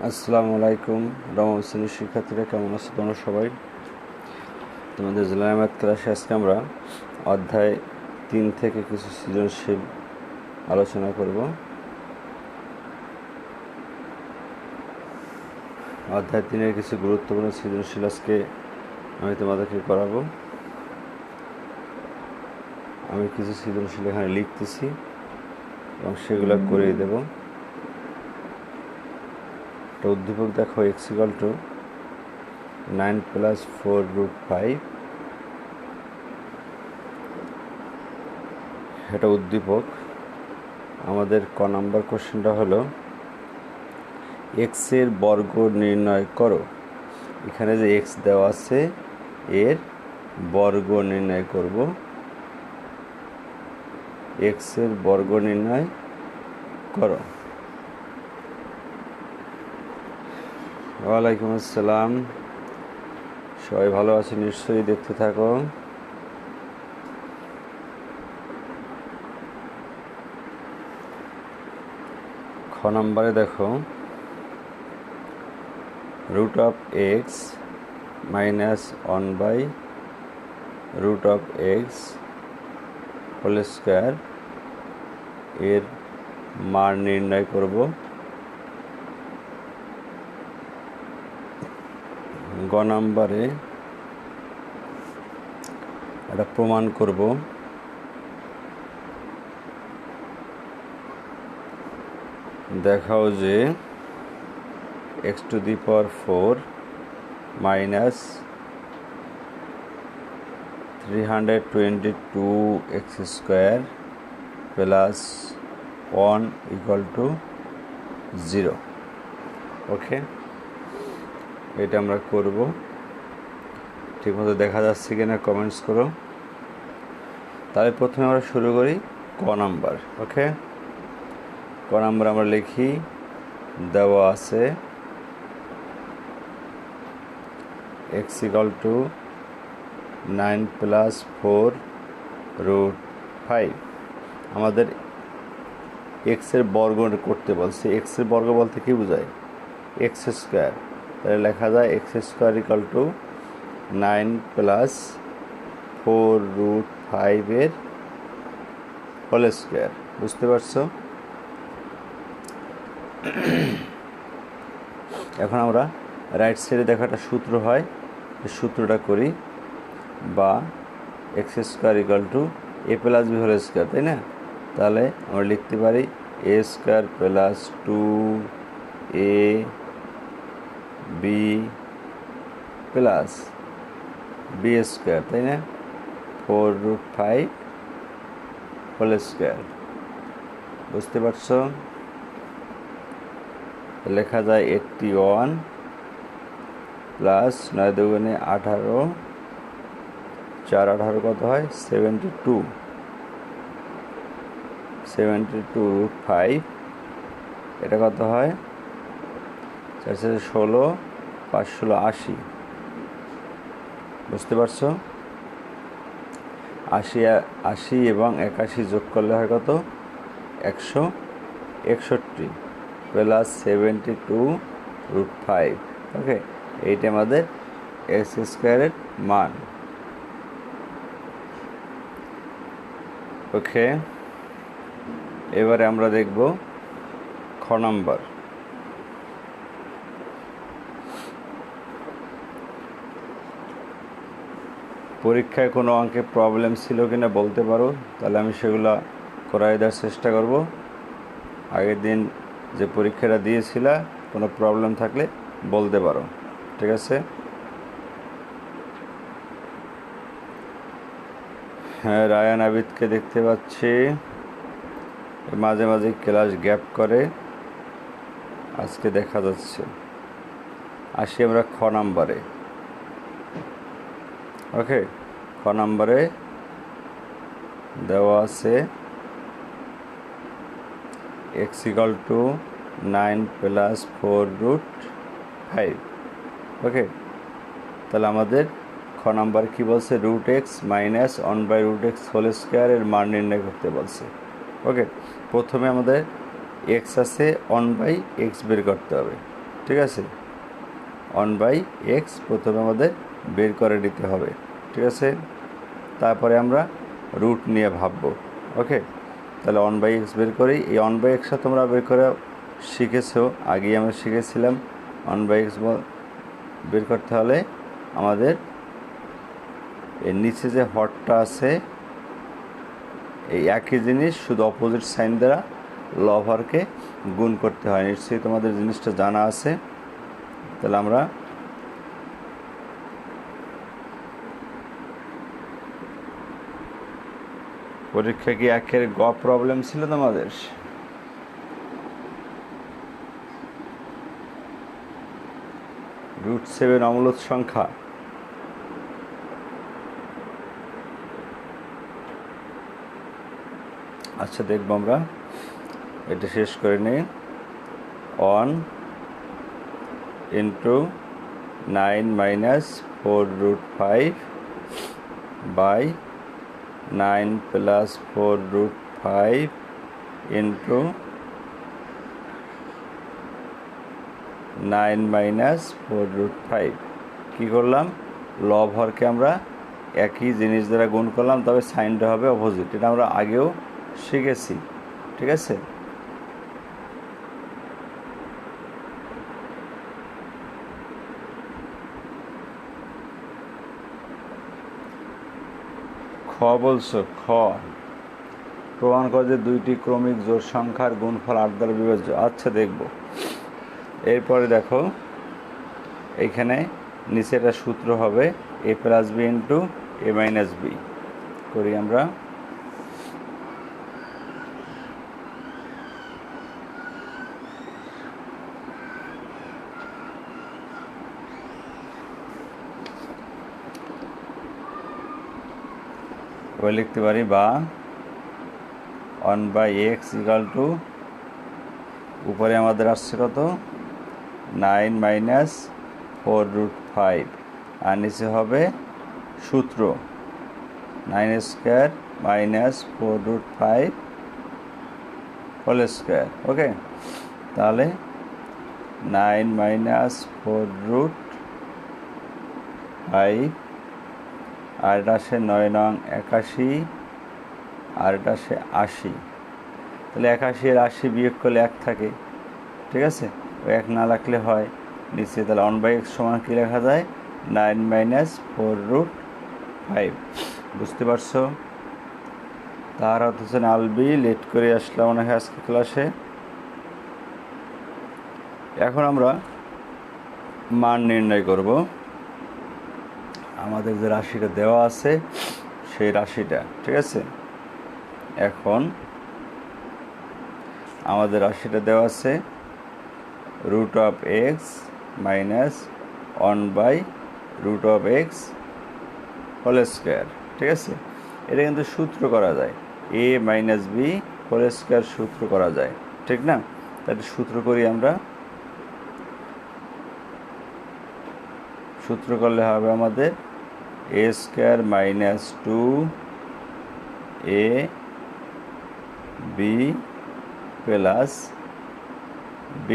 আসসালামু আলাইকুম নবম শ্রেণীর শিক্ষার্থীরা, কেমন আছো তোমরা সবাই? তোমাদের জেনারেল ম্যাথ ক্লাসে আজকে আমরা অধ্যায় 3 থেকে কিছু সৃজনশীল আলোচনা করব। অধ্যায় 3-এর কিছু গুরুত্বপূর্ণ সৃজনশীল আজকে আমি তোমাদেরকে করাবো। আমি কিছু সৃজনশীল এখানে লিখতেছি এবং সেগুলো করিয়ে দেব। একটা উদ্দীপক দেখো, x=9 + 4√5। এটা উদ্দীপক। আমাদের ক নাম্বার কোশ্চেনটা হলো এক্স এর বর্গ নির্ণয় করো। এখানে যে এক্স দেওয়া আছে এর বর্গ নির্ণয় করব। এক্স এর বর্গ নির্ণয় করো। ওয়ালাইকুম আসসালাম, সবাই ভালো আছে নিশ্চয়ই? দেখতে থাকো। খ নম্বরে দেখো, √(x - 1/√(x² এর মান নির্ণয় করব। গ নম্বরে এটা প্রমাণ করব। দেখাও যে x⁴ - 322x² + 1 = 0। ওকে, এটা আমরা করব। ঠিকমতো দেখা যাচ্ছে কিনা কমেন্টস করো। তাহলে প্রথমে আমরা শুরু করি ক নাম্বার। ওকে, ক নাম্বার আমরা লিখি, দেওয়া আছে x=9 + 4√5। আমাদের এক্স এর বর্গ করতে বলছে। এক্স এর বর্গ বলতে কি বোঝায়? x²। তাহলে লেখা যায় x² = 9 + 4√5 এর হোল স্কোয়ার। বুঝতে পারছো? এখন আমরা রাইট সাইডে দেখা একটা সূত্র হয়, এই সূত্রটা করি। বা x² = a + b whole square, তাই না? তাহলে আমরা লিখতে পারি a² + 2ab + b², তাই না? 4√5 হোল স্কোয়ার। বুঝতে পারছো? লেখা যায় 81 + 9 × 2 = 18, 4 18 কত হয়? 72, 72√5। এটা কত হয়? 4 4 16, 5 16 80। বুঝতে পারছো? 80 এবং 81 যোগ করলে হয় কত? 161 + 72√5। ওকে, এইটা আমাদের x² এর মান। ওকে, এবারে আমরা দেখব খ নাম্বার। পরীক্ষায় কোনো অঙ্কে প্রবলেম ছিল কিনা বলতে পারো, তাহলে আমি সেগুলো করাই দেওয়ার চেষ্টা করব। আগের দিন যে পরীক্ষাটা দিয়েছিল কোনো প্রবলেম থাকলে বলতে পারো, ঠিক আছে? হ্যাঁ, রায়ান আবিদকে দেখতে পাচ্ছি, মাঝে মাঝে ক্লাস গ্যাপ করে, আজকে দেখা যাচ্ছে। আসি আমরা খ নাম্বারে। ওকে, খ নাম্বারে দেওয়া আছে x=9 + 4√5। ওকে, তাহলে আমাদের খ নাম্বার কি বলছে? √(x - 1/√(x² এর মান নির্ণয় করতে বলছে। ওকে, প্রথমে আমাদের x আছে 1/x বের করতে হবে। ঠিক আছে, 1/x প্রথমে আমাদের বের করে নিতে হবে। ঠিক আছে, তারপরে আমরা রুট নিয়ে ভাববো। ওকে, তাহলে 1/x বের করি। এই 1/x তোমরা বের করে শিখেছো, আগেই আমরা শিখেছিলাম। 1/x বের করতে হলে আমাদের এর নিচে যে হরটা আছে এই একই জিনিস, শুধু অপোজিট সাইন দ্বারা লব হরকে গুণ করতে হয়। নিশ্চয়ই তোমাদের জিনিসটা জানা আছে। তাহলে আমরা পরীক্ষা কি একের গ প্রবলেম ছিল তোমাদের? √7 অমূলত সংখ্যা। আচ্ছা, দেখবো আমরা, এটা শেষ করে নিই। 1 × 9 - 4√5 by 9 + 4√5 × 9 - 4√5 কী করলাম? লব হরকে আমরা একই জিনিস দ্বারা গুণ করলাম, তবে সাইনটা হবে অপোজিট। এটা আমরা আগেও শিখেছি। ঠিক আছে, খ বলছো? খ প্রমাণ করে যে দুইটি ক্রমিক জোড় সংখ্যার গুণফল 8 দ্বারা বিভাজ্য। আচ্ছা, দেখব। এরপরে দেখো, এইখানে নিচে একটা সূত্র হবে a + b × a - b। করি আমরা। লিখতে পারি বা 1/x = উপরে আমাদের আসছে কত? 9 - 4√5, আর নিচে হবে সূত্র 9² - 4√5 2। ওকে, তাহলে 9 - 4√5, আর এটা আসে 9 নং 81, আর এটা আসে 80। তাহলে 81 আর 80 বিয়োগ করলে 1 থাকে। ঠিক আছে, ওই 1 না রাখলে হয় নিচে। তাহলে 1/x সমান কী লেখা যায়? 9 - 4√5। বুঝতে পারছো? তার হোসেন আলবি, লেট করে আসলাম মনে হয় আজকে ক্লাসে। এখন আমরা মান নির্ণয় করব। আমাদের যে রাশিটা দেওয়া আছে সেই রাশিটা। ঠিক আছে, এখন আমাদের রাশিটা দেওয়া আছে √(x - 1/√(x (2)। ঠিক আছে, এটা কিন্তু সূত্র করা যায়, a - b (2) সূত্র করা যায়। ঠিক না? তাহলে সূত্র করি আমরা। সূত্র করলে হবে আমাদের a² - 2ab + b²।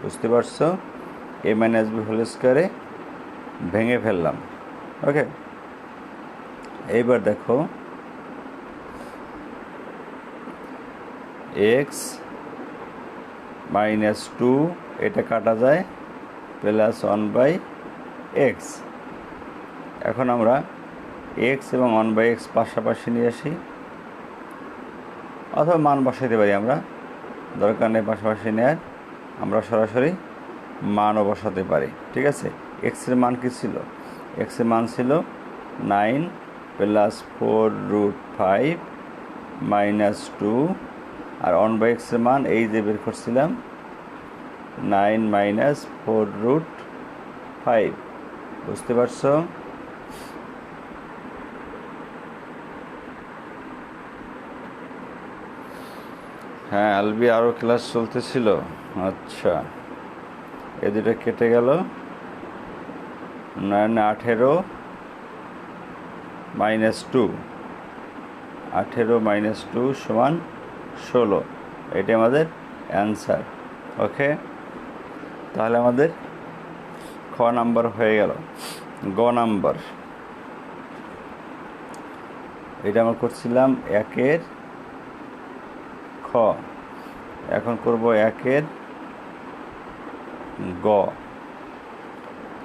বুঝতে পারছো? a - b (2) ভেঙে ফেললাম। ওকে, এইবার দেখো, x - 2 এটা কাটা যায় প্লাস 1/x। এখন আমরা x এবং 1/x পাশাপাশি নিয়ে আসি, অথবা মান বসাইতে পারি আমরা, দরকার নেই পাশাপাশি নেওয়ার, আমরা সরাসরি মানও বসাতে পারি। ঠিক আছে, এক্সের মান কী ছিল? এক্সের মান ছিল 9 + 4√5 - 2, আর 1/x এর মান এই যে বের করছিলাম 9 - 4√5। বুঝতে পারছো? হ্যাঁ আলবি, আরও ক্লাস চলতেছিল। আচ্ছা, এ দুটো কেটে গেল। 9 - 18 - 2, 18 - 2 = 16। এটি আমাদের অ্যান্সার। ওকে, তাহলে আমাদের খ নাম্বার হয়ে গেল। গ নাম্বার, এটা আমরা করছিলাম 1-এর খ, এখন করব 1-এর গ।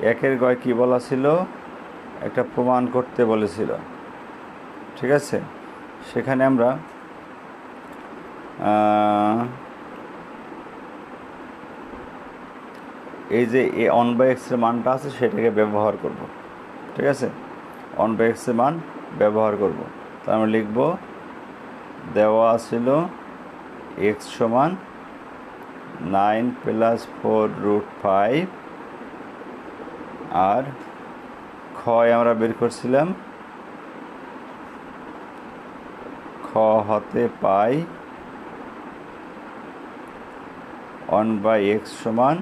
1-এর গয় কি বলা ছিল? একটা প্রমাণ করতে বলেছিল, ঠিক আছে। সেখানে আমরা এই যে এ 1/x এর মানটা আছে সেটাকে ব্যবহার করব, ঠিক আছে। 1/x এর মান ব্যবহার করব। তা আমরা লিখব, দেওয়া ছিল x সমান 9 + 4√5, আর ক্ষয় আমরা বের করছিলাম, খ হতে পাই 1/x সমান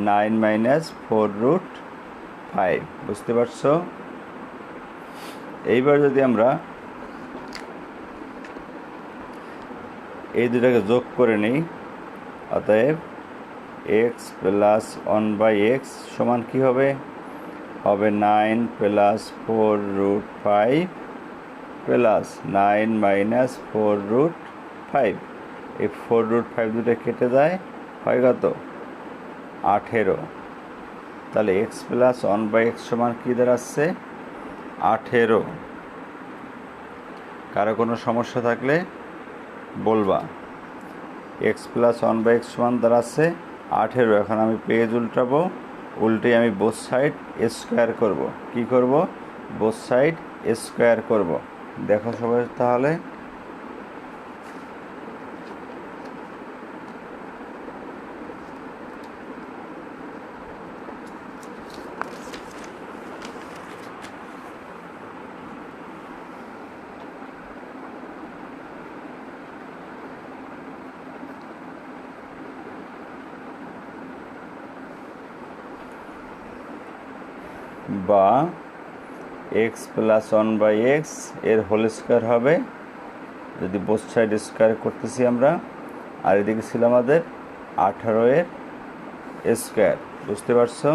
9 - 4√5। বুঝতে পারছো? এইবার যদি আমরা এই দুটাকে যোগ করে নিই, অতএব x + 1/x সমান কি হবে? হবে 9 + 4√5 + 9 - 4√5। এই 4√5 দুটো কেটে যায়, হয় কত? 18। তাহলে x + 1/x সমান কী দাঁড়াচ্ছে? 18। কারো কোনো সমস্যা থাকলে বলবা। x + 1/x সমান দাঁড়াচ্ছে 18। এখন আমি পেজ উল্টাবো, উল্টে আমি বোথ সাইড স্কোয়ার করব। কি করব? বোথ সাইড স্কোয়ার করব। দেখো সবাই তাহলে, বা x + 1/x এর হোল স্কোয়ার হবে, যদি বোথ সাইড স্কোয়ার করতেছি আমরা, আর এদিকে ছিল আমাদের 18 এর স্কোয়ার। বুঝতে পারছো?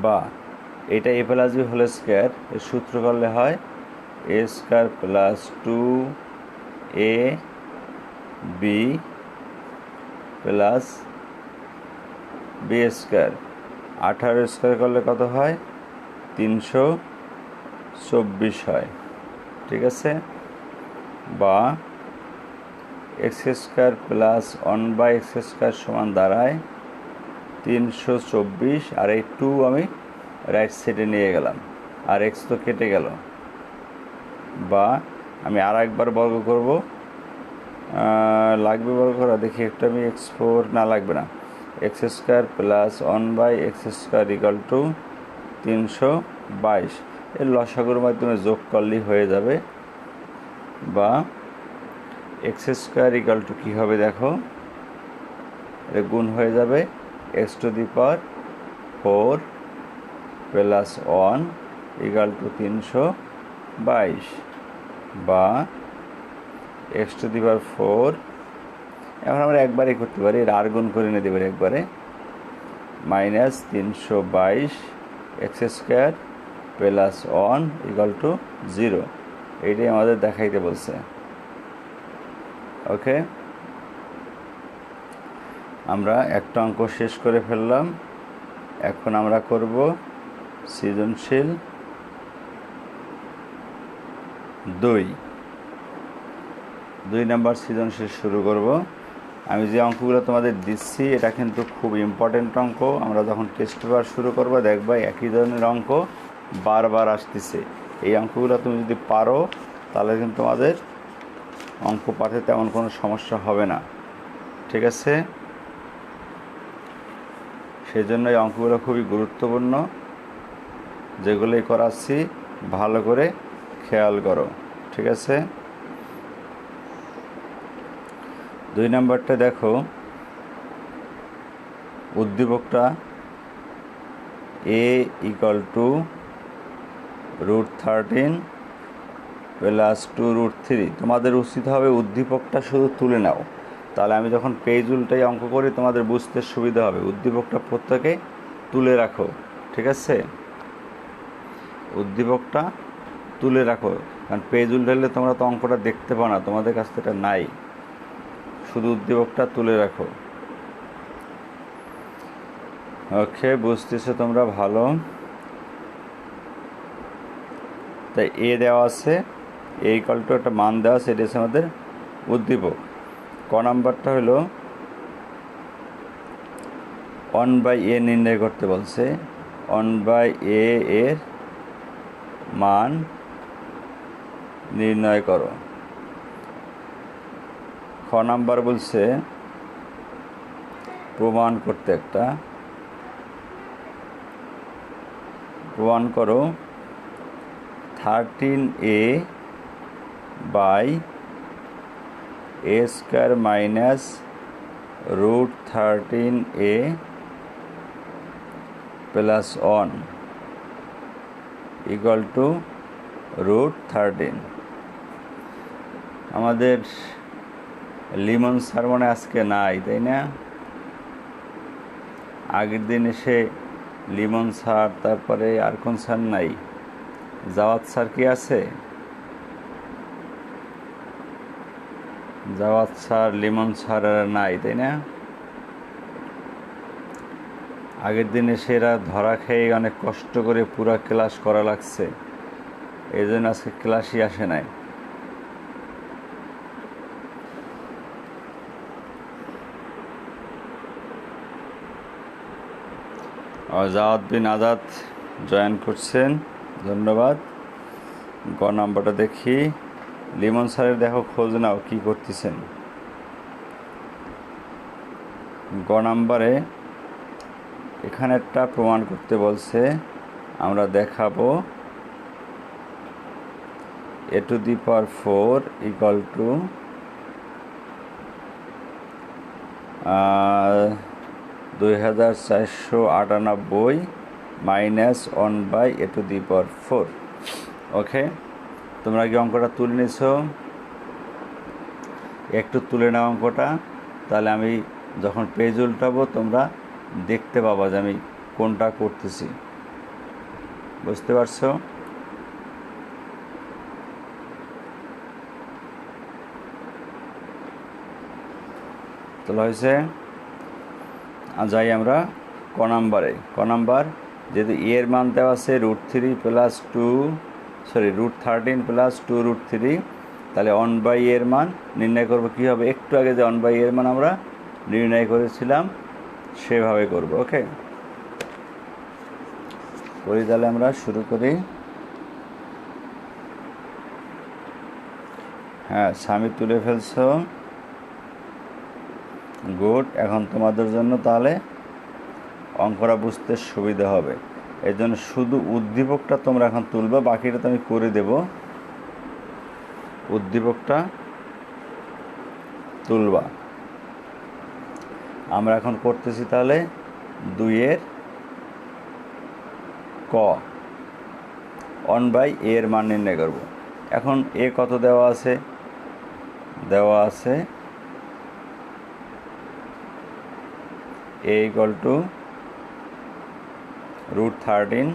বা এটা a + b হোল স্কোয়ার এর সূত্র করলে হয় a² + 2ab + b²। 18 স্কোয়ার করলে কত হয়? 324 হয়, ঠিক আছে। বা x² + 1/x² সমান দাঁড়ায় 324, আর এই 2 আমি রাইট সাইডে নিয়ে গেলাম, আর x তো কেটে গেল। বা আমি আর একবার বর্গ করব, লাগবে বর্গ করা, দেখি একটু আমি x4 না লাগবে না, x² + 1/x² = 322। এর লসাগুর মাধ্যমে যোগ করলেই হয়ে যাবে। বা x² = কী হবে দেখো, এটা গুণ হয়ে যাবে x⁴ + 1 = 322। বা x⁴, এখন আমরা একবারই করতে পারি, এর আর গুণ করে নিতে পারি একবারে, -322 x² + 1 = 0। এইটাই আমাদের দেখাইতে বলছে। ওকে, আমরা একটা অঙ্ক শেষ করে ফেললাম। এখন আমরা করব সৃজনশীল 2 নাম্বার সৃজনশীল শুরু করব। আমি যে অঙ্কগুলো তোমাদের দিচ্ছি এটা কিন্তু খুব ইম্পর্টেন্ট অঙ্ক। আমরা যখন টেস্ট পেপার শুরু করবো দেখবা একই ধরনের অঙ্ক বারবার আসতেছে। এই অঙ্কগুলো তুমি যদি পারো তাহলে কিন্তু তোমাদের অঙ্ক পাঠে তেমন কোনো সমস্যা হবে না, ঠিক আছে। সেই জন্য এই অঙ্কগুলো খুবই গুরুত্বপূর্ণ, যেগুলোই করাচ্ছি ভালো করে খেয়াল করো, ঠিক আছে। 2 নাম্বারটা দেখো, উদ্দীপকটা a = √13 + 2√3। তোমাদের উচিত হবে উদ্দীপকটা শুধু তুলে নাও, তাহলে আমি যখন পেজ উল্টাই অঙ্ক করি তোমাদের বুঝতে সুবিধা হবে। উদ্দীপকটা প্রত্যেকে তুলে রাখো, ঠিক আছে? উদ্দীপকটা তুলে রাখো, কারণ পেজ উল্টালে তোমরা তো অঙ্কটা দেখতে পাও না, তোমাদের কাছে এটা নাই। শুধু উদ্দীপকটা তুলে রাখো। ওকে, বুঝতেছো তোমরা? ভালো। তাই এ দেওয়া আছে, এই কলটা একটা মান দেওয়া আছে, এটা হচ্ছে আমাদের উদ্দীপক। ক নাম্বারটা হলো 1/a নির্ণয় করতে বলছে। 1/a এর মান নির্ণয় করো। খ নাম্বার বলছে প্রমাণ করতে, একটা প্রমাণ করো 13a by a square minus √13a plus 1 equal to √13। আমাদের লিমন স্যার মনে আজকে নাই, তাই না? আগের দিন এসে লিমন স্যার, তারপরে আর কোন স্যার নাই? জাওয়াত স্যার কি আছে? জাওয়াত স্যার, লিমন স্যার আর নাই, তাই না? আগের দিন এসে এরা ধরা খেয়ে অনেক কষ্ট করে পুরো ক্লাস করা লাগছে, এই জন্য আজকে ক্লাসই আসে নাই। জাওয়াত বিন আজাদ জয়েন করছেন, ধন্যবাদ। গ নাম্বারটা দেখি, লিমন স্যারের দেখো, খোঁজ নাও কি করতেছেন। গ নাম্বারে এখানে একটা প্রমাণ করতে বলছে, আমরা দেখাবো a⁴ equal to 2498 minus 1/a⁴। ওকে, তোমরা কি অঙ্কটা তুলে নিছো? একটু তুলে নাও অঙ্কটা, তাহলে আমি যখন পেজ উল্টাবো তোমরা দেখতে পাবা যে আমি কোনটা করতেছি। বুঝতে পারছো? তাহলে হয়েছে, যাই আমরা ক নাম্বারে। ক নাম্বার, যেহেতু এর মান দেওয়া আছে √3 প্লাস 2 √13 প্লাস 2√3, তাহলে 1/a এর মান নির্ণয় করব। কী হবে? একটু আগে যে 1/a এর মান আমরা নির্ণয় করেছিলাম সেভাবে করব। ওকে, করি তাহলে আমরা শুরু করি। হ্যাঁ, স্বামী তুলে ফেলছো, গুড। এখন তোমাদের জন্য তাহলে অঙ্কটা বুঝতে সুবিধা হবে, এই জন্য শুধু উদ্দীপকটা তোমরা এখন তুলবে, বাকিটা তো আমি করে দেব। উদ্দীপকটা তুলবা। আমরা এখন করতেছি তাহলে 2-এর ক, 1/a এর মান নির্ণয় করব। এখন এ কত দেওয়া আছে? দেওয়া আছে a ইকুয়াল টু √13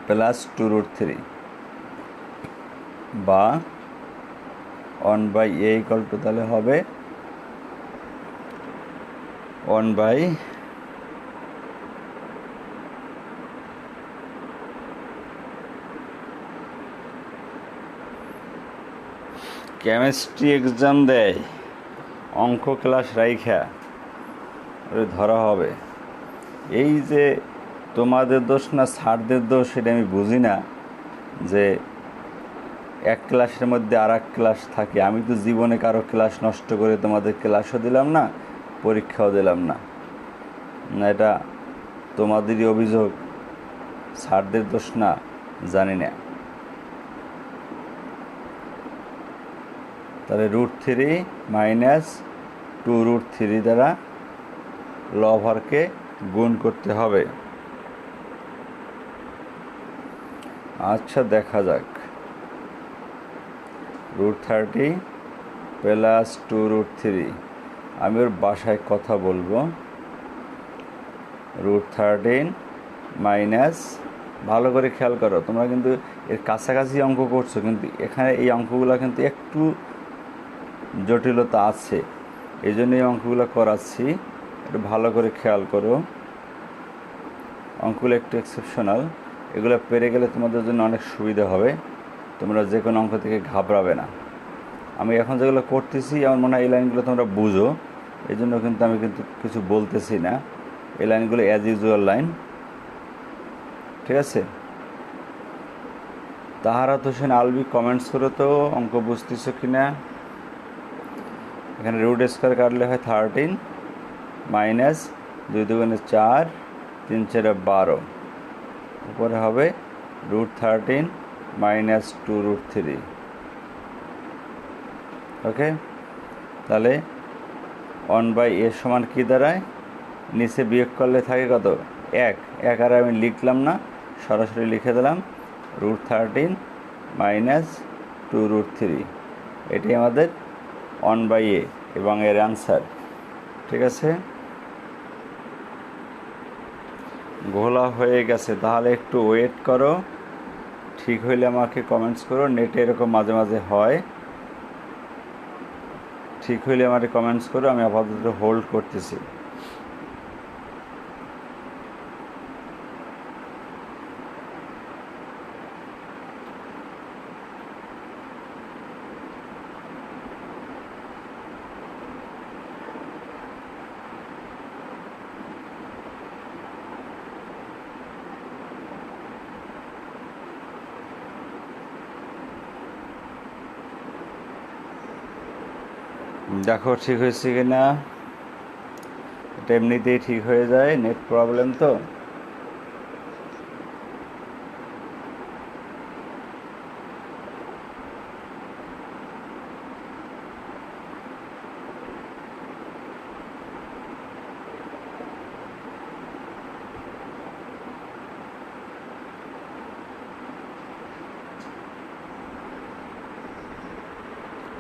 প্লাস 2√3 বা 1/a ইকুয়াল টু তাহলে হবে 1/, কেমিস্ট্রি এক্সাম দেয়, অঙ্ক ক্লাস রাইখা ধরা হবে। এই যে তোমাদের দোষ না স্যারদের দোষ, সেটা আমি বুঝি না, যে এক ক্লাসের মধ্যে আর এক ক্লাস থাকে। আমি তো জীবনে কারো ক্লাস নষ্ট করে তোমাদের ক্লাসও দিলাম না, পরীক্ষাও দিলাম না। এটা তোমাদেরই অভিযোগ, স্যারদের দোষ না, জানি না। তাহলে √3 মাইনাস 2√3 দ্বারা লবহরকে গুণ করতে হবে। আচ্ছা, দেখা যাক। √30 প্লাস 2√3। আমি ওর বাসায় কথা বলবো। √13 মাইনাস, ভালো করে খেয়াল করো, তোমরা কিন্তু এর কাছাকাছি অঙ্ক করছো, কিন্তু এখানে এই অঙ্কগুলো কিন্তু একটু জটিলতা আছে, এই জন্য এই অঙ্কগুলো করাচ্ছি, একটু ভালো করে খেয়াল করো। অঙ্কগুলো একটু এক্সেপশনাল, এগুলো পেরে গেলে তোমাদের জন্য অনেক সুবিধা হবে, তোমরা যে কোনো অঙ্ক থেকে ঘাবড়াবে না। আমি এখন যেগুলো করতেছি আমার মনে হয় এই লাইনগুলো তোমরা বুঝো, এই জন্য কিন্তু আমি কিছু বলতেছি না, এই লাইনগুলো অ্যাজ ইউজুয়াল লাইন, ঠিক আছে? তাহারাত হোসেন আলবি কমেন্টস করো তো অঙ্ক বুঝতেছো কি না। এখানে √² কাটলে হয় 13 মাইনাস 2 দুগুণে 4, 3 4 12, উপরে হবে √13 মাইনাস 2√3। ওকে, তাহলে 1/a সমান কী দাঁড়ায়? নিচে বিয়োগ করলে থাকে কত? 1। আর আমি লিখলাম না, সরাসরি লিখে দিলাম √13 মাইনাস 2√3। এটি আমাদের 1/a এবং এর অ্যান্সার, ঠিক আছে? ঘোলা হয়ে গেছে, তাহলে একটু ওয়েট করো, ঠিক হইলে আমাকে কমেন্টস করো। নেটে এরকম মাঝে মাঝে হয়, ঠিক হইলে আমাকে কমেন্টস করো, আমি আপাতত হোল্ড করতেছি। দেখো ঠিক হয়েছে কি না। এটা এমনিতেই ঠিক হয়ে যায়, নেট প্রবলেম তো।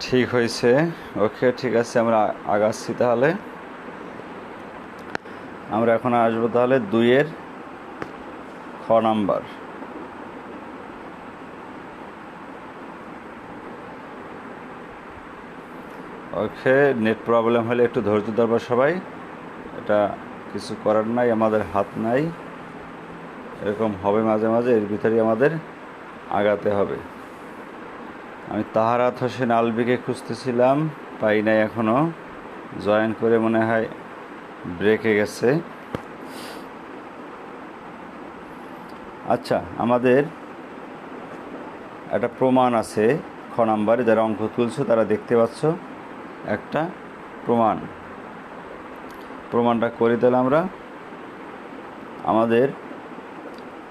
ঠিক হয়েছে, ওকে, ঠিক আছে, আমরা আগাচ্ছি। তাহলে আমরা এখন আসবো তাহলে 2-এর খ নাম্বার। ওকে, নেট প্রবলেম হলে একটু ধৈর্য ধরবা সবাই, এটা কিছু করার নাই, আমাদের হাত নাই, এরকম হবে মাঝে মাঝে, এর ভিতরেই আমাদের আগাতে হবে। আমি তাহারাত হোসেন আলবিকে খুঁজতেছিলাম, পাই নাই এখনও, জয়েন করে মনে হয় ব্রেকে গেছে। আচ্ছা, আমাদের একটা প্রমাণ আছে খ নাম্বারে, যারা অঙ্ক তুলছো তারা দেখতে পাচ্ছ একটা প্রমাণটা করে দিলাম আমরা। আমাদের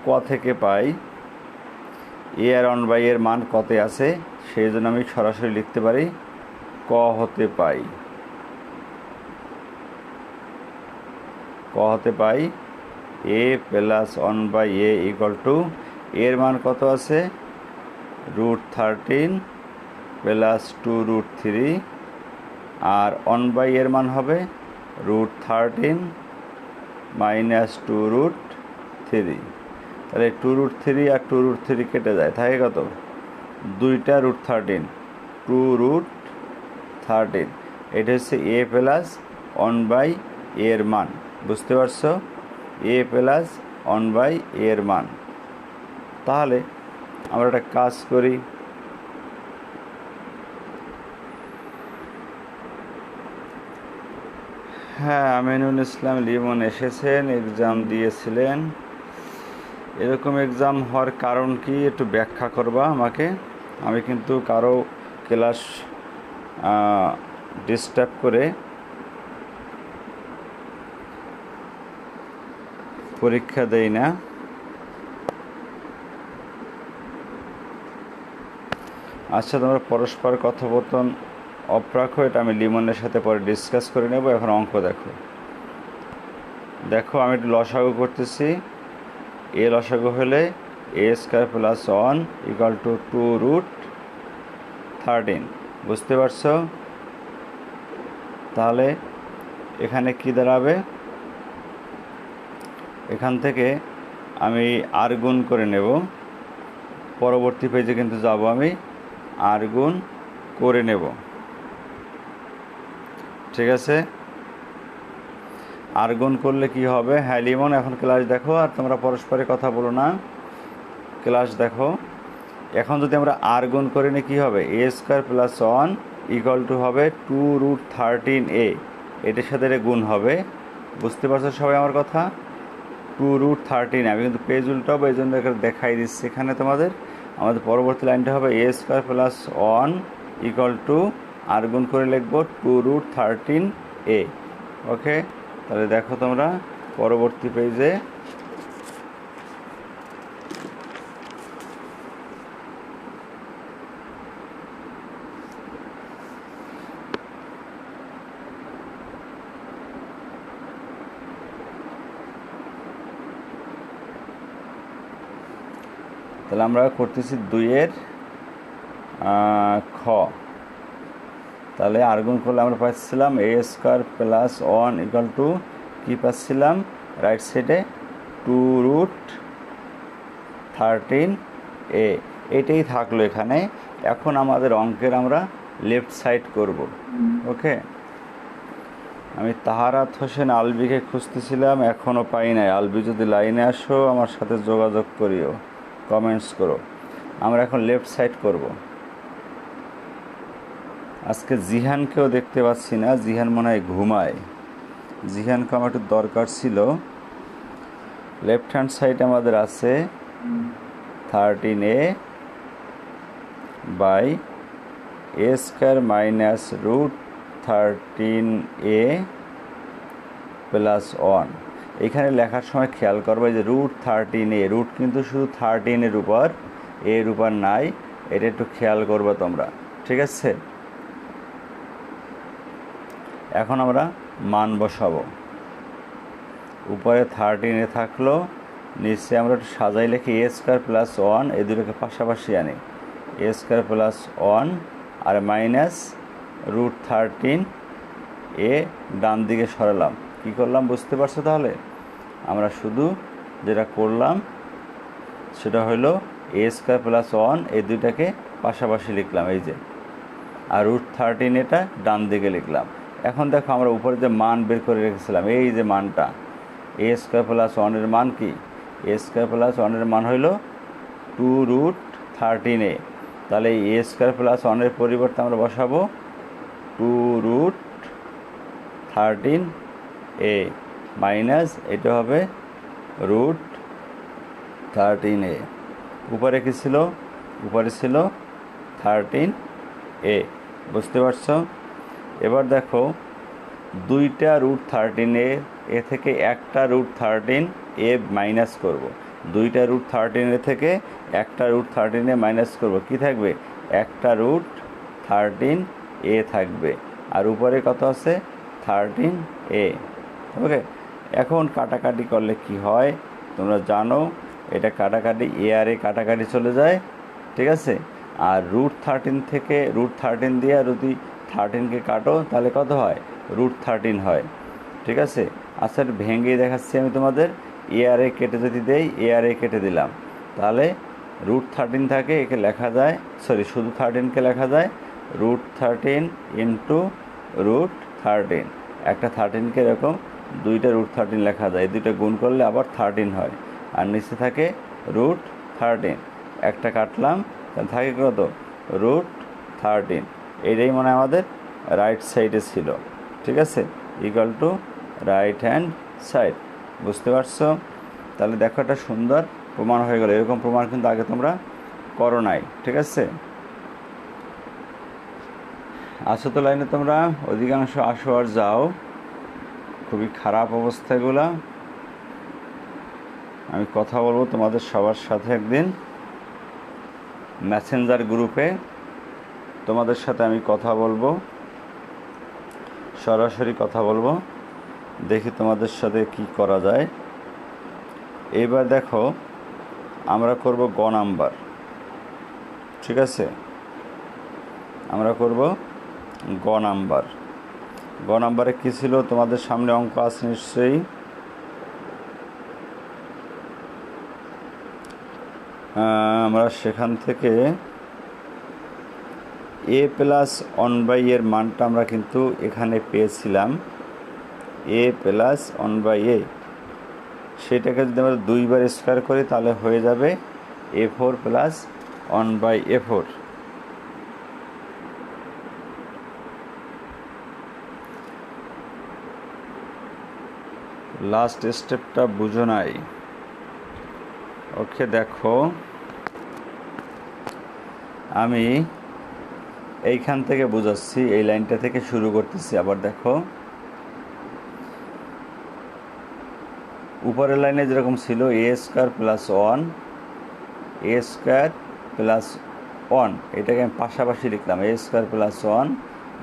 ক থেকে পাই এ আর 1/a এর মান কতে আছে, সেই জন্য আমি সরাসরি লিখতে পারি ক হতে পাই a plus 1/a equal two, এর মান কত আছে? √13 প্লাস 2√3, আর 1/a এর মান হবে √13 মাইনাস 2√3। তাহলে 2√3 আর 2√3 কেটে যায়, থাকে কত? 2টা √13, 2√13। এটা হচ্ছে a প্লাস 1/a এর মান, বুঝতে পারছো? a প্লাস 1/a এর মান। তাহলে আমরা একটা কাজ করি, হ্যাঁ, আমিনুল ইসলাম লিমন এসেছেন, এক্সাম দিয়েছিলেন। এরকম এক্সাম হওয়ার কারণ কি একটু ব্যাখ্যা করবা আমাকে? আমি কিন্তু কারো ক্লাস ডিস্টার্ব করে পরীক্ষা দেই না। আচ্ছা, তোমরা পরস্পর কথোপকথন অফ রাখো, এটা আমি লিমনের সাথে পরে ডিসকাস করে নেব। এখন অঙ্ক দেখো আমি একটু লসাগু করতেছি। এ লসাগু হলে a² প্লাস 1 ইকুয়াল টু 2√13, বুঝতে পারছো? তাহলে এখানে কি দাঁড়াবে, এখান থেকে আমি আর গুণ করে নেব, পরবর্তী পেজে কিন্তু যাব আমি আর গুণ করে নেব। ঠিক আছে, আর গুণ করলে কি হবে? হ্যাঁ লিমন, এখন ক্লাস দেখো আর তোমরা পরস্পরে কথা বলো না, ক্লাস দেখো। এখন যদি আমরা আর গুণ করে নিই কী হবে? এ স্কোয়ার প্লাস 1 ইকুয়াল টু হবে 2√13a, এটার সাথে এটা গুণ হবে। বুঝতে পারছো সবাই আমার কথা? 2√13, আমি কিন্তু পেজ উল্টাবো, এই জন্য দেখাই দিচ্ছি এখানে তোমাদের। আমাদের পরবর্তী লাইনটা হবে এ স্কোয়ার প্লাস 1 ইকুয়াল টু আর গুণ করে লিখবো 2√13a। ওকে, তাহলে দেখো তোমরা পরবর্তী পেজে তাহলে আমরা করতেছি 2-এর খ। তাহলে আর গুণ করলে আমরা পাচ্ছিলাম এ স্কোয়ার প্লাস 1 ইকুয়াল টু কী পাচ্ছিলাম রাইট সাইডে 2√13a, এটাই থাকলো এখানে। এখন আমাদের অঙ্কের আমরা লেফট সাইড করব। ওকে, আমি তাহারাত হোসেন আলবিকে খুঁজতেছিলাম, এখনও পাই নাই। আলবি যদি লাইনে আসো আমার সাথে যোগাযোগ করিও, কমেন্টস করো। আমরা এখন লেফট সাইড করব। আজকে জিহানকেও দেখতে পাচ্ছি না, জিহান মনে হয় ঘুমায়। জিহানকে আমার একটু দরকার ছিল। লেফট হ্যান্ড সাইড আমাদের আছে 13a by a square minus √13a plus 1। এখানে লেখার সময় খেয়াল করবে যে √13a, রুট কিন্তু শুধু 13-এর উপর, এর উপর নাই, এটা একটু খেয়াল করবে তোমরা। ঠিক আছে, এখন আমরা মান বসাবো। উপরে 13a থাকলো, নিচে আমরা একটু সাজাই লিখি এ স্কোয়ার প্লাস 1, এই দুটোকে পাশাপাশি আনি। এ স্কোয়ার প্লাস 1 আর মাইনাস √13a ডান দিকে সরালাম। কি করলাম বুঝতে পারছো? তাহলে আমরা শুধু যেটা করলাম সেটা হলো এ স্কোয়ার প্লাস 1, এই দুইটাকে পাশাপাশি লিখলাম এই যে, আর √13 এটা ডান দিকে লিখলাম। এখন দেখো আমরা উপরে যে মান বের করে রেখেছিলাম, এই যে মানটা এ স্কোয়ার প্লাস 1-এর মান কি? এ স্কোয়ার প্লাস 1-এর মান হইল 2√13a। তাহলে এই এ স্কোয়ার প্লাস 1-এর পরিবর্তে আমরা বসাবো 2√13a মাইনাস এটা হবে √13a। উপরে কি ছিল? উপরে ছিল 13a। বুঝতে পারছো? এবার দেখো দুইটা √13a, এ থেকে একটা √13a মাইনাস করব। দুইটা √13a থেকে একটা √13a মাইনাস করব, কি থাকবে? একটা √13a থাকবে, আর উপরে কত আছে? 13a। ওকে, এখন কাটাকাটি করলে কি হয় তোমরা জানো, এটা কাটাকাটি এ আর এ কাটাকাটি চলে যায়। ঠিক আছে, আর √13 থেকে √13 দিয়ে যদি 13কে কাটো তাহলে কত হয়? √13 হয়। ঠিক আছে, আচ্ছা ভেঙে দেখাচ্ছি আমি তোমাদের। এ আর এ কেটে যদি দেই, এ আর এ কেটে দিলাম, তাহলে √13 থাকে, একে লেখা যায়, সরি শুধু 13কে লেখা যায় √13 ইন্টু √13। একটা 13কে এরকম দুইটা √13 লেখা যায়, এই দুইটা গুণ করলে আবার 13 হয়, আর নিচে থাকে √13। একটা কাটলাম, তাহলে থাকে কত? √13। এইটাই মানে আমাদের রাইট সাইডে ছিল। ঠিক আছে, equal to right hand side. বুঝতে পারছো? তাহলে দেখো একটা সুন্দর প্রমাণ হয়ে গেল। এরকম প্রমাণ কিন্তু আগে তোমরা করো নাই। ঠিক আছে, আসো তো লাইনে তোমরা, অধিকাংশ আসো আর যাও, খুবই খারাপ অবস্থা এগুলা। আমি কথা বলবো তোমাদের সবার সাথে একদিন মেসেঞ্জার গ্রুপে, তোমাদের সাথে আমি কথা বলবো, সরাসরি কথা বলবো, দেখি তোমাদের সাথে কি করা যায়। এইবার দেখো আমরা করব গ নাম্বার। ঠিক আছে, আমরা করব গ নাম্বার। গ নাম্বারে কী ছিল তোমাদের সামনে অঙ্ক আছে নিশ্চয়ই। আমরা সেখান থেকে এ প্লাস 1/a এর মানটা আমরা কিন্তু এখানে পেয়েছিলাম, এ প্লাস 1/a, সেটাকে যদি আমরা 2বার স্কোয়ার করি তাহলে হয়ে যাবে a4 প্লাস 1/a4। লাস্ট স্টেপটা বুঝো নাই। ওকে, দেখো আমি এইখান থেকে বোঝাচ্ছি, এই লাইনটা থেকে শুরু করতেছি। আবার দেখো উপরের লাইনে যেরকম ছিল a square plus 1, a square plus 1, এটাকে আমি পাশাপাশি লিখলাম a square plus 1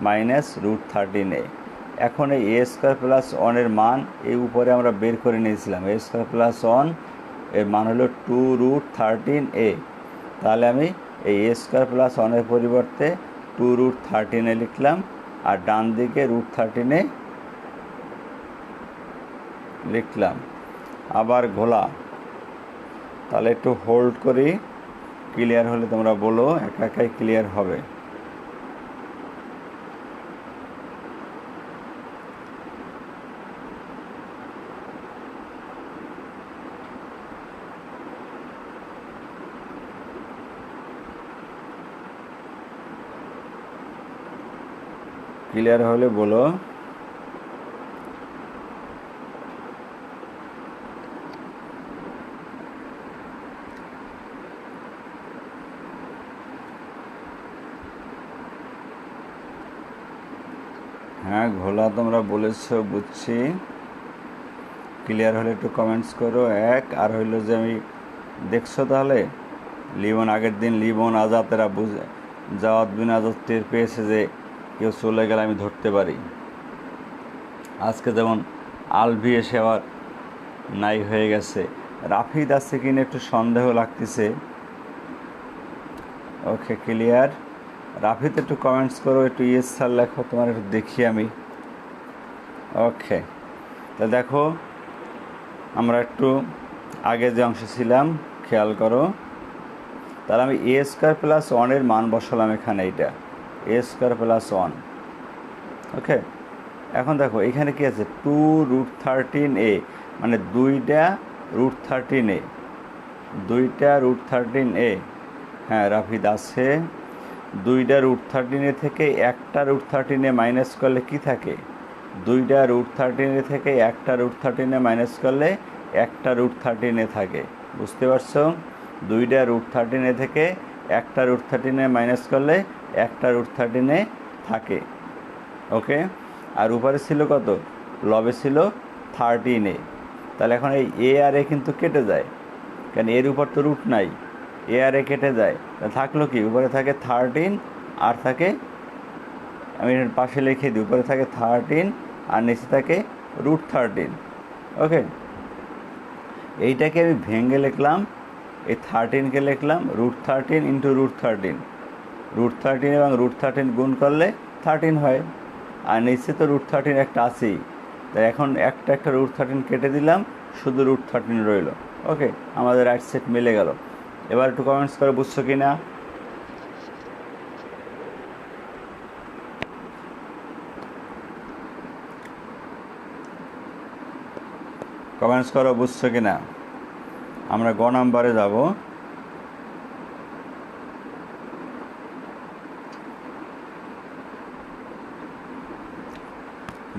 minus √13a। এখন এই a স্কোয়ার প্লাস 1 এর মান এই উপরে আমরা বের করে নিয়েছিলাম, a স্কোয়ার প্লাস 1 এর মান হলো 2√13a। তাহলে আমি এই a স্কোয়ার প্লাস 1 এর পরিবর্তে 2√13a লিখলাম, আর ডান দিকে √13a লিখলাম। আবার ঘোলা, তাহলে একটু হোল্ড করি, ক্লিয়ার হলে তোমরা বলো, একা একাই ক্লিয়ার হবে। ক্লিয়ার হলে বলো। হ্যাঁ ঘোলা তোমরা বলেছো, বুঝছি। ক্লিয়ার হলে একটু কমেন্টস করো। আর হইলো যে আমি দেখছো তাহলে লিবন আগের দিন লিবন আজাতেরা বুঝে জাওয়াত বিন আজাদ টের পেয়েছে যে কেউ চলে গেলে আমি ধরতে পারি। আজকে যেমন আলভি এসে আবার নাই হয়ে গেছে, রাফিদ আছে কিনা একটু সন্দেহ লাগতেছে। Okay clear. রাফিদ একটু কমেন্টস করো, একটু ইয়েস স্যার লেখো, তোমার একটু দেখি আমি। ওকে, তা দেখো আমরা একটু আগে যে অংশে ছিলাম খেয়াল করো। তাহলে আমি a স্কোয়ার প্লাস 1 এর মান বসালাম এখানে, এইটা a স্কোয়ার প্লাস 1। ওকে, এখন দেখো এখানে কি আছে 2√13a, মানে 2টা √13a, 2টা √13a। হ্যাঁ রাফিদ আছে। 2টা √13a থেকে একটা √13a মাইনাস করলে কি থাকে, 2টা √13a থেকে একটা √13a মাইনাস করলে একটা √13a থাকে। বুঝতে পারছো? 2টা √13a থেকে একটা √13a মাইনাস করলে একটা √13a থাকে। ওকে, আর উপরে ছিল কত, লবে ছিল 13a। তাহলে এখন এই a আর a কিন্তু কেটে যায়, কারণ এর উপর তো রুট নাই, a আর a কেটে যায়। তাহলে থাকলো কি, উপরে থাকে 13 আর থাকে, আমি এর পাশে লিখে দিই, উপরে থাকে 13 আর নিচে থাকে √13। ওকে, এইটাকে আমি ভেঙে লিখলাম, এই 13কে লিখলাম √13 ইন্টু √13, √13 এবং √13 গুণ করলে 13 হয়, আর নিচে তো √13 একটা আছেই। তাই এখন একটা √13 কেটে দিলাম, শুধু √13 রইল। ওকে, আমাদের রাইট সেট মিলে গেল। এবার একটু কমেন্টস করে বুঝছো কি না, কমেন্টস করো বুঝছো কি না। আমরা গ নাম্বারে যাব।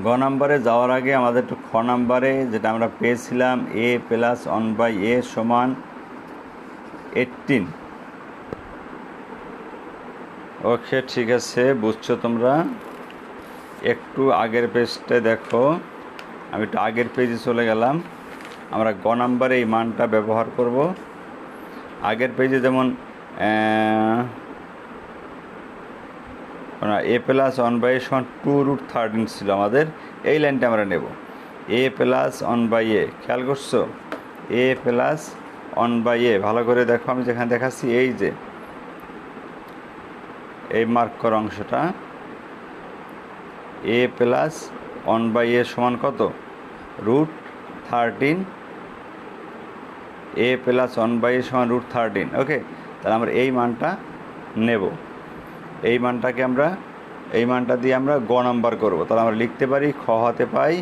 গ নাম্বারে যাওয়ার আগে আমাদের একটু খ নাম্বারে যেটা আমরা পেয়েছিলাম a প্লাস 1/a সমান 18। ওকে ঠিক আছে, বুঝছো তোমরা। একটু আগের পেজটা দেখো, আমি একটু আগের পেজে চলে গেলাম। আমরা গ নাম্বারে এই মানটা ব্যবহার করব। আগের পেজে যেমন a প্লাস 1/a সমান 2√13 ছিল আমাদের, এই লাইনটা আমরা নেব a প্লাস 1/a। খেয়াল করছো, a প্লাস 1/a ভালো করে দেখো, আমি যেখানে দেখাচ্ছি এই যে এই মার্ক করা অংশটা, এ প্লাস 1/a সমান কত? √13। এ প্লাস 1/a সমান √13। ওকে, তাহলে আমরা এই মানটা নেব। এই মানটা দিয়ে আমরা গ নাম্বার করব। তাহলে আমরা লিখতে পারি খ হতে পাই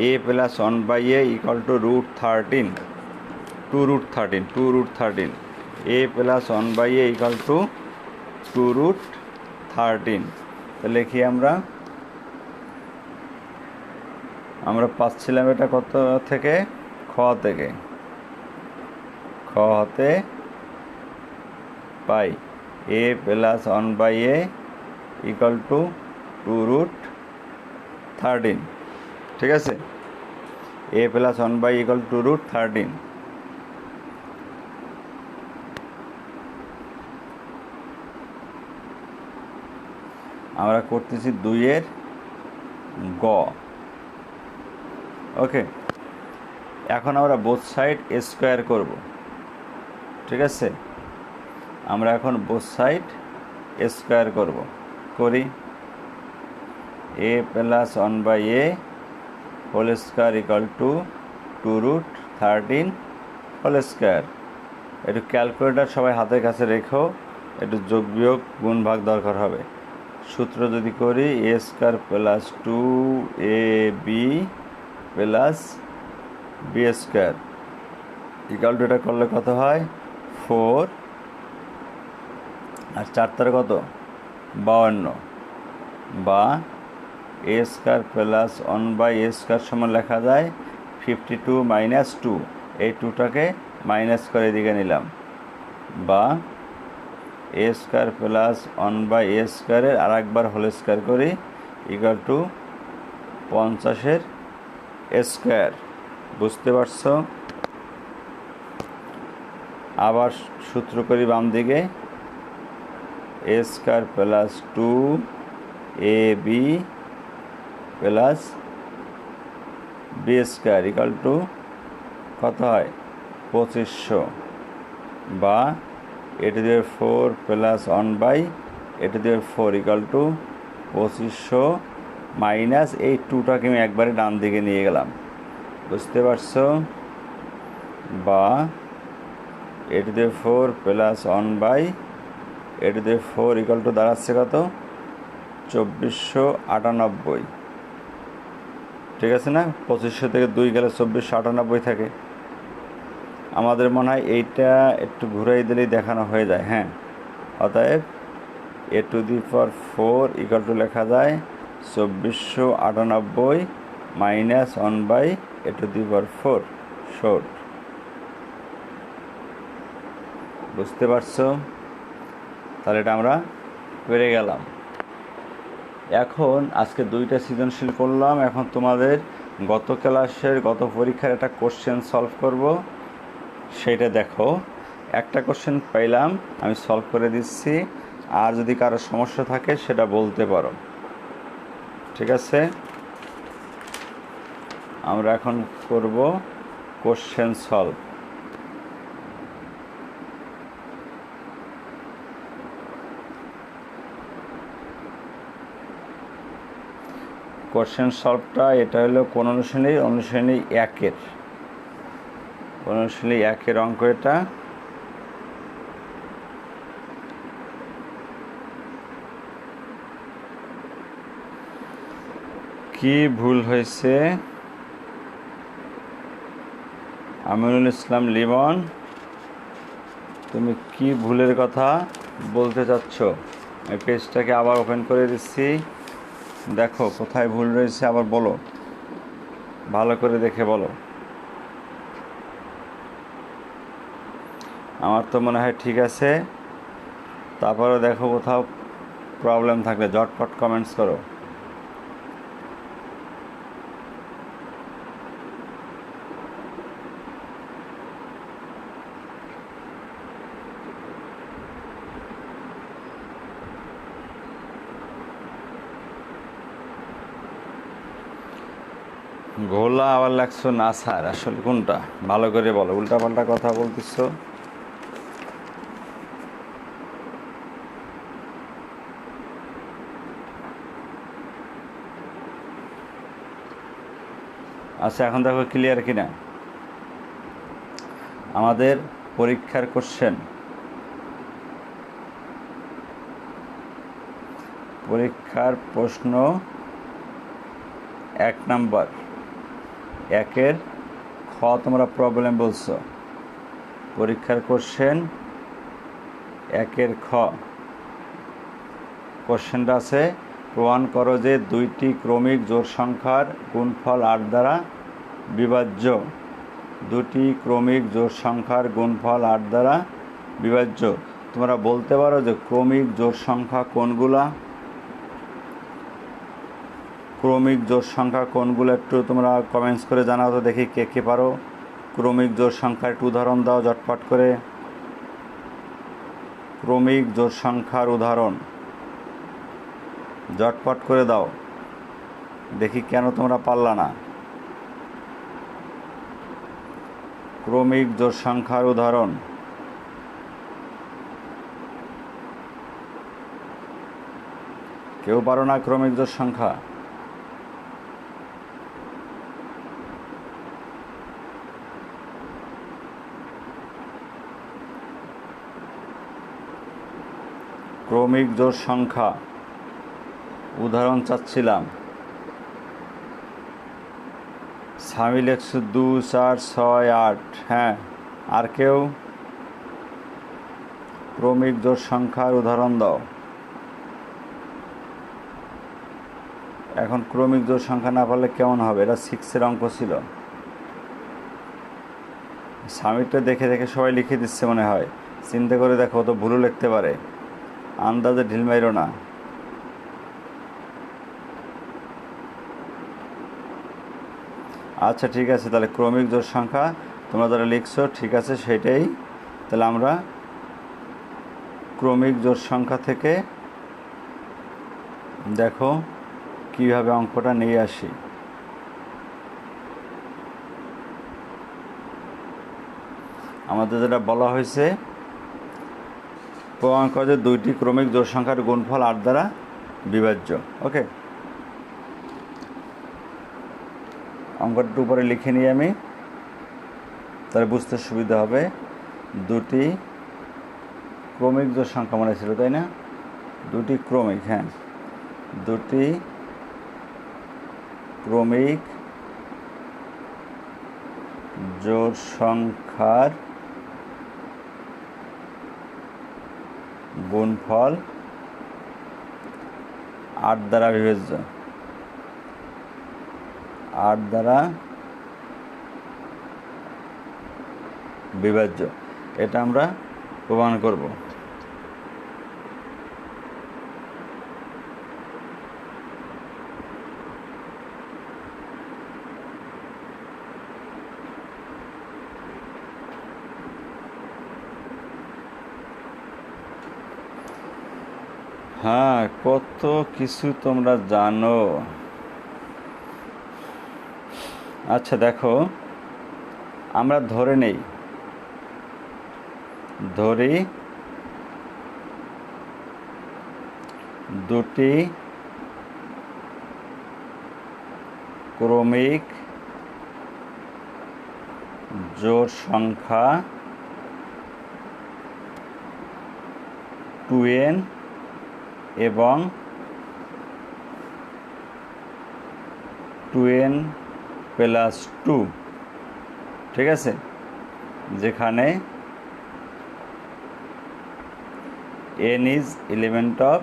A plus 1/a equal to √13, 2√13 A plus 1/a equal to 2√13। তাহলে লিখি আমরা পাচ্ছিলাম এটা কত থেকে? খ হতে পাই A plus 1/a equal to 2√13। ঠিক আছে, এ প্লাস 1/a ইকুয়াল টু 2√13। আমরা করতেছি 2-এর গ। ওকে, এখন আমরা বোথ সাইড স্কোয়ার করব। ঠিক আছে, আমরা এখন বোথ সাইড স্কোয়ার করি। A plus 1/a whole square equal to 2√13 whole square. একটু ক্যালকুলেটার সবাই হাতের কাছে রেখো, একটু যোগ বিয়োগ গুণ ভাগ দরকার হবে। সূত্র যদি করি a square plus 2ab plus b square equal two, এটা করলে কত হয়? 4 আর 4 কত? 52। বা a square plus 1/a square সমান লেখা যায় 52 মাইনাস 2। এই 2টাকে মাইনাস করে এদিকে নিলাম। বা a স্কোয়ার প্লাস 1/a স্কোয়ারের আর একবার হোল স্কোয়ার করি ইকুয়াল টু 50-এর স্কোয়ার। বুঝতে পারছো? আবার সূত্র করি বাম দিকে a square plus 2ab plus b square equal two কত হয়? 2500। বা a⁴ plus 1/a⁴ equal to 2500 minus এই 2টাকে আমি একবারে ডান দিকে নিয়ে গেলাম। বুঝতে পারছো? বা a⁴ plus 1/a⁴ equal to দাঁড়াচ্ছে কত? 2498। ঠিক আছে না? 2500 থেকে 2 গেলে 2498 থাকে। আমাদের মনে হয় এইটা একটু ঘুরাই দিলেই দেখানো হয়ে যায়। হ্যাঁ, অতএব a⁴ ইকুয়াল টু লেখা যায় 2498 মাইনাস 1/a⁴ শর্ট। বুঝতে পারছো? তাহলে এটা আমরা পেরে গেলাম। এখন আজকে 2টা সৃজনশীল করলাম। এখন তোমাদের গত ক্লাসের গত পরীক্ষার একটা কোশ্চেন সলভ করব, সেইটা দেখো। একটা কোশ্চেন পাইলাম, আমি সলভ করে দিচ্ছি। আর যদি কারো সমস্যা থাকে সেটা বলতে পারো। ঠিক আছে, আমরা এখন করব কোশ্চেন সলভ। কোশ্চেন সলভটা এটা হলো কোন অনুশীলনী? অনুশীলনী 1-এর, অনুশীলনী 1-এর অঙ্ক এটা। কি ভুল হয়েছে? আমিনুল ইসলাম লিমন, তুমি কি ভুলের কথা বলতে চাচ্ছ? এই পেজটাকে আবার ওপেন করে দিচ্ছি, দেখো কোথায় ভুল রয়েছে, আবার বলো, ভালো করে দেখে বলো। আমার তো মনে হয় ঠিক আছে, তারপরে দেখো কোথাও প্রবলেম থাকলে ঝটপট কমেন্টস করো। ঘোলা আবার লাগছো না স্যার, আসলে কোনটা ভালো করে বলো, উল্টাপাল্টা কথা বলতেছো। আচ্ছা, এখন দেখো ক্লিয়ার কিনা। আমাদের পরীক্ষার কোশ্চেন, পরীক্ষার প্রশ্ন 1 নাম্বার, 1-এর খ তোমরা প্রবলেম বলছো। পরীক্ষার কোশ্চেন 1-এর খ কোশ্চেনটা আছে, প্রমাণ করো যে 2টি ক্রমিক জোড় সংখ্যার গুণফল 8 দ্বারা বিভাজ্য। 2টি ক্রমিক জোড় সংখ্যার গুণফল 8 দ্বারা বিভাজ্য। তোমরা বলতে পারো যে ক্রমিক জোড় সংখ্যা কোনগুলা? ক্রমিক জোড় সংখ্যা কোনগুলো একটু তোমরা কমেন্টস করে জানাও তো, দেখি কে কে পারো। ক্রমিক জোড় সংখ্যার একটু উদাহরণ দাও ঝটপট করে। ক্রমিক জোড় সংখ্যার উদাহরণ ঝটপট করে দাও, দেখি কেন তোমরা পারলা না। ক্রমিক জোড় সংখ্যার উদাহরণ। কেউ পারো না ক্রমিক জোড় সংখ্যা? ক্রমিক জোড় সংখ্যা উদাহরণ চাচ্ছিলাম। সামিল 100, 2, 4, 6, 8। হ্যাঁ, আর কেউ? ক্রমিক জোড় সংখ্যার উদাহরণ দাও। এখন ক্রমিক জোড় সংখ্যা না পারলে কেমন হবে? এটা 6-এর অঙ্ক ছিল। সামিটটা দেখে দেখে সবাই লিখে দিচ্ছে মনে হয়। চিন্তা করে দেখো, তো ভুলও লিখতে পারে, আন্দাজে ঢিল মাইরো না। আচ্ছা ঠিক আছে, তাহলে ক্রমিক জোড় সংখ্যা তোমরা যারা লিখছো ঠিক আছে, সেটাই তাহলে আমরা ক্রমিক জোড় সংখ্যা থেকে দেখো কিভাবে অঙ্কটা নিয়ে আসি। আমাদের যেটা বলা হয়েছে, প্রমাণ করে যে 2টি ক্রমিক জোড় সংখ্যার গুণফল 8 দ্বারা বিভাজ্য। ওকে, অঙ্কটা উপরে লিখে নিই আমি, তাহলে বুঝতে সুবিধা হবে। 2টি ক্রমিক জোড় সংখ্যা মনে ছিল, তাই না? 2টি ক্রমিক, হ্যাঁ, 2টি ক্রমিক জোড় সংখ্যার গুণফল 8 দ্বারা বিভাজ্য। 8 দ্বারা বিভাজ্য, এটা আমরা প্রমাণ করব। হ্যাঁ, কত কিছু তোমরা জানো। আচ্ছা দেখো, আমরা ধরে নেই, ধরি 2টি ক্রমিক জোড় সংখ্যা 2n এবং 2n প্লাস 2, ঠিক আছে, যেখানে n is element of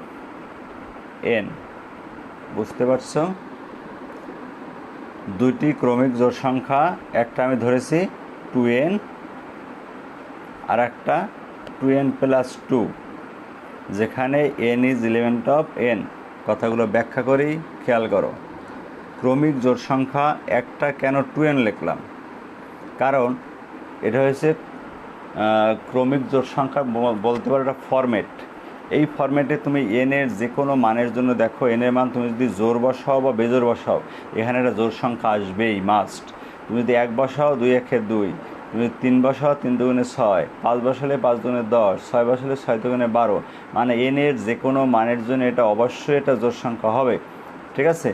n। বুঝতে পারছো? 2টি ক্রমিক জোড় সংখ্যা, একটা আমি ধরেছি 2n আর একটা 2n প্লাস 2, যেখানে n is element of n। কথাগুলো ব্যাখ্যা করি, খেয়াল করো। ক্রমিক জোড় সংখ্যা একটা কেন 2n লিখলাম? কারণ এটা হয়েছে ক্রমিক জোড় সংখ্যা বলতে পারো একটা ফরম্যাট। এই ফরম্যাটে তুমি n এর যে কোনো মানের জন্য দেখো, n এর মান তুমি যদি জোড় বসাও বা বেজোড় বসাও, এখানে একটা জোড় সংখ্যা আসবেই, মাস্ট। তুমি যদি 1 বসাও, 2 1 2, তুমি 3 বসাও, 3 2 6, 5 বসালে 5 2 10, 6 বসালে 6 2 12, মানে n এর যে কোনো মানের জন্য এটা অবশ্যই এটা জোড় সংখ্যা হবে, ঠিক আছে?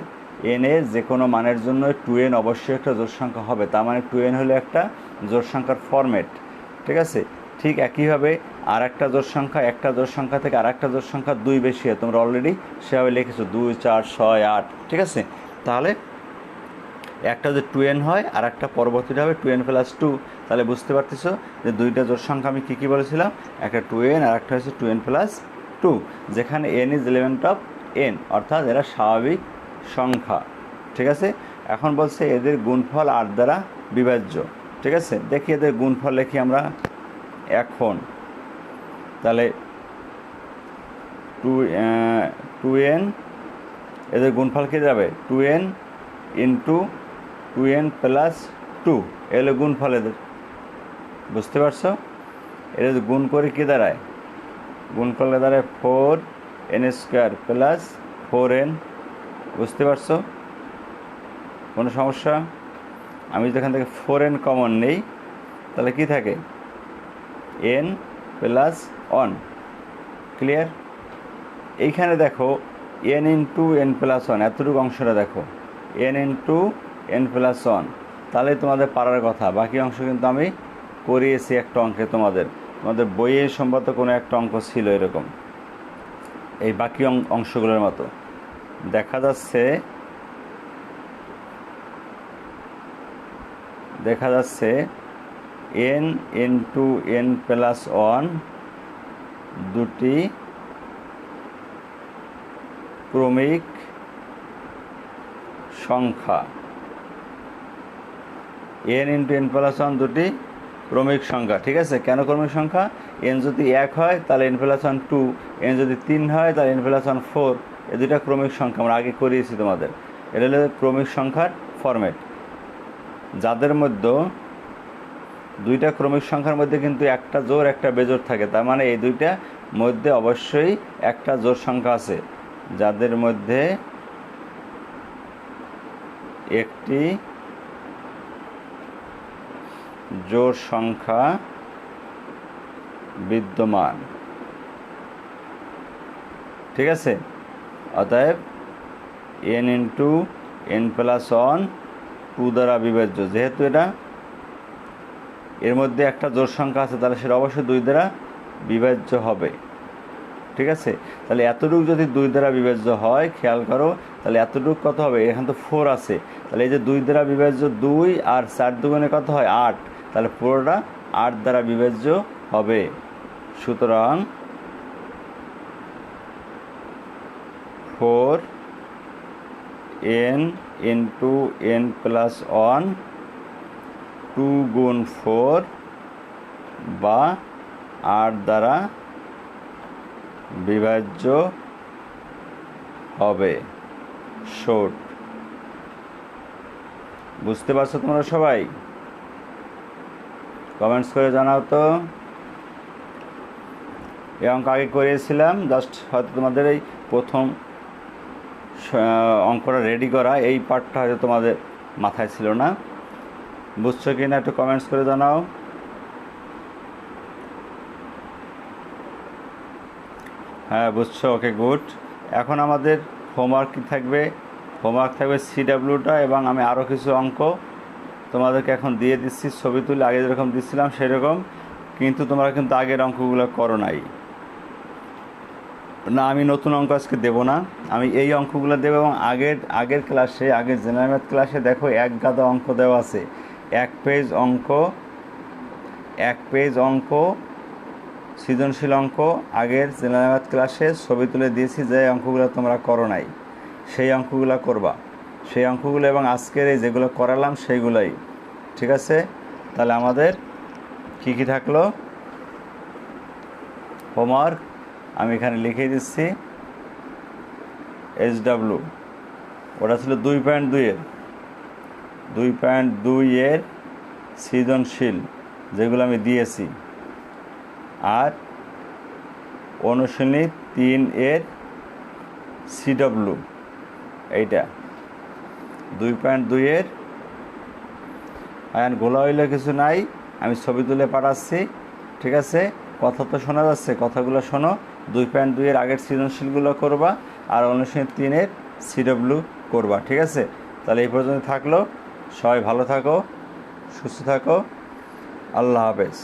এন এর যে কোনো মানের জন্য 2n অবশ্যই একটা জোড় সংখ্যা হবে, তার মানে 2n হলো একটা জোড় সংখ্যার ফরম্যাট। ঠিক আছে, ঠিক একইভাবে আর একটা জোড় সংখ্যা থেকে আর একটা জোড় সংখ্যা 2 বেশি হয়, তোমরা অলরেডি সেভাবে লিখেছো 2, 4, 6, 8। ঠিক আছে, তাহলে একটা যদি 2n হয় আর একটা পরবর্তীটা হবে 2n প্লাস 2, তাহলে বুঝতে পারতেছো যে দুইটা জোড় সংখ্যা আমি কী বলেছিলাম, একটা 2n আর একটা হচ্ছে 2n প্লাস 2, যেখানে n is element of n, অর্থাৎ এরা স্বাভাবিক সংখ্যা। ঠিক আছে, এখন বলছে এদের গুণফল 8 দ্বারা বিভাজ্য। ঠিক আছে, দেখি এদের গুণফল লিখি আমরা এখন। তাহলে 2n এদের গুণফল কী যাবে, 2n ইন্টু 2n প্লাস 2 এগুলো গুণফল এদের, বুঝতে পারছো? এদের গুণ করে কী দাঁড়ায়, গুণ করলে দাঁড়ায় 4n স্কোয়ার প্লাস 4n। বুঝতে পারছো? কোনো সমস্যা? আমি যদি এখান থেকে 4n কমন নেই তাহলে কি থাকে, n প্লাস 1। ক্লিয়ার? এইখানে দেখো n ইন্টু n প্লাস 1, এতটুকু অংশটা দেখো, n ইন্টু n প্লাস 1, তাহলে তোমাদের পারার কথা। বাকি অংশ কিন্তু আমি করিয়েছি একটা অঙ্কে, তোমাদের বইয়ে সম্ভবত কোনো একটা অঙ্ক ছিল এরকম, এই বাকি অংশগুলোর মতো দেখা যাচ্ছে n ইন্টু n প্লাস 1 দুটি ক্রমিক সংখ্যা, n ইন্টু n প্লাস 1 দুটি ক্রমিক সংখ্যা। ঠিক আছে, কেন ক্রমিক সংখ্যা, n যদি 1 হয় তাহলে n প্লাস 1 2, n যদি 3 হয় তাহলে n প্লাস 1 4, এই দুইটা ক্রমিক সংখ্যা আমরা আগে করিয়েছি তোমাদের। এটা হলো ক্রমিক সংখ্যার ফরম্যাট, যাদের মধ্যে দুইটা ক্রমিক সংখ্যার মধ্যে কিন্তু একটা জোড় একটা বেজোড় থাকে, তার মানে এই দুইটা মধ্যে অবশ্যই একটা জোড় সংখ্যা আছে, যাদের মধ্যে একটি জোড় সংখ্যা বিদ্যমান। ঠিক আছে, অতএব n ইন্টু n প্লাস 1 2 দ্বারা বিভাজ্য, যেহেতু এটা এর মধ্যে একটা জোড় সংখ্যা আছে তাহলে সেটা অবশ্যই 2 দ্বারা বিভাজ্য হবে। ঠিক আছে, তাহলে এতটুকু যদি 2 দ্বারা বিভাজ্য হয়, খেয়াল করো তাহলে এতটুকু কত হবে, এখানে তো 4 আছে, তাহলে এই যে 2 দ্বারা বিভাজ্য 2 আর 4 দুগুণে কত হয় 8, তাহলে পুরোটা 8 দ্বারা বিভাজ্য হবে। সুতরাং 4n ইন্টু n প্লাস 1 2 গুণ 4 বা 8 দ্বারা বিভাজ্য হবে। শর্ট, বুঝতে পারছো তোমরা সবাই? কমেন্টস করে জানাও তো। এই অঙ্ক আগে করিয়েছিলাম, জাস্ট হয়তো তোমাদের এই প্রথম অঙ্কটা রেডি করা, এই পার্টটা হয়তো তোমাদের মাথায় ছিল না। বুঝছো কি না একটু কমেন্টস করে জানাও। হ্যাঁ বুঝছো, ওকে গুড। এখন আমাদের হোমওয়ার্ক কী থাকবে, হোমওয়ার্ক থাকবে CWটা, এবং আমি আরও কিছু অঙ্ক তোমাদেরকে এখন দিয়ে দিচ্ছি ছবি তুলে, আগে যেরকম দিচ্ছিলাম সেরকম, কিন্তু তোমরা কিন্তু আগের অঙ্কগুলো করো নাই না, আমি নতুন অঙ্ক আজকে দেবো না, আমি এই অঙ্কগুলো দেবো। এবং আগের ক্লাসে, আগের জেনারেল ম্যাথ ক্লাসে দেখো এক গাদা অঙ্ক দেওয়া আছে, এক পেজ অঙ্ক সৃজনশীল অঙ্ক আগের জেনারেল ম্যাথ ক্লাসে ছবি তুলে দিয়েছি, যে অঙ্কগুলো তোমরা করো নাই সেই অঙ্কগুলো করবা, সেই অঙ্কগুলো এবং আজকের এই যেগুলো করালাম সেইগুলোই। ঠিক আছে, তাহলে আমাদের কি কি থাকলো হোমওয়ার্ক, আমি এখানে লিখে দিচ্ছি। SW ওটা ছিল 2.2 এর সৃজনশীল, যেগুলো আমি দিয়েছি, আর অনুশীলনী 3 এর CW, এইটা 2.2 এর। গোলা হইলে কিছু নাই, আমি ছবি তুলে পাঠাচ্ছি। ঠিক আছে, কথা তো শোনা যাচ্ছে, কথাগুলো শোনো। 2.2 এর আগের সৃজনশীলগুলো করবা, আর অনুশীলনী 3 এর CW করবা, ঠিক আছে? তাহলে এই পর্যন্ত থাকলো। সবাই ভালো থাকো, সুস্থ থাকো। আল্লাহ হাফেজ।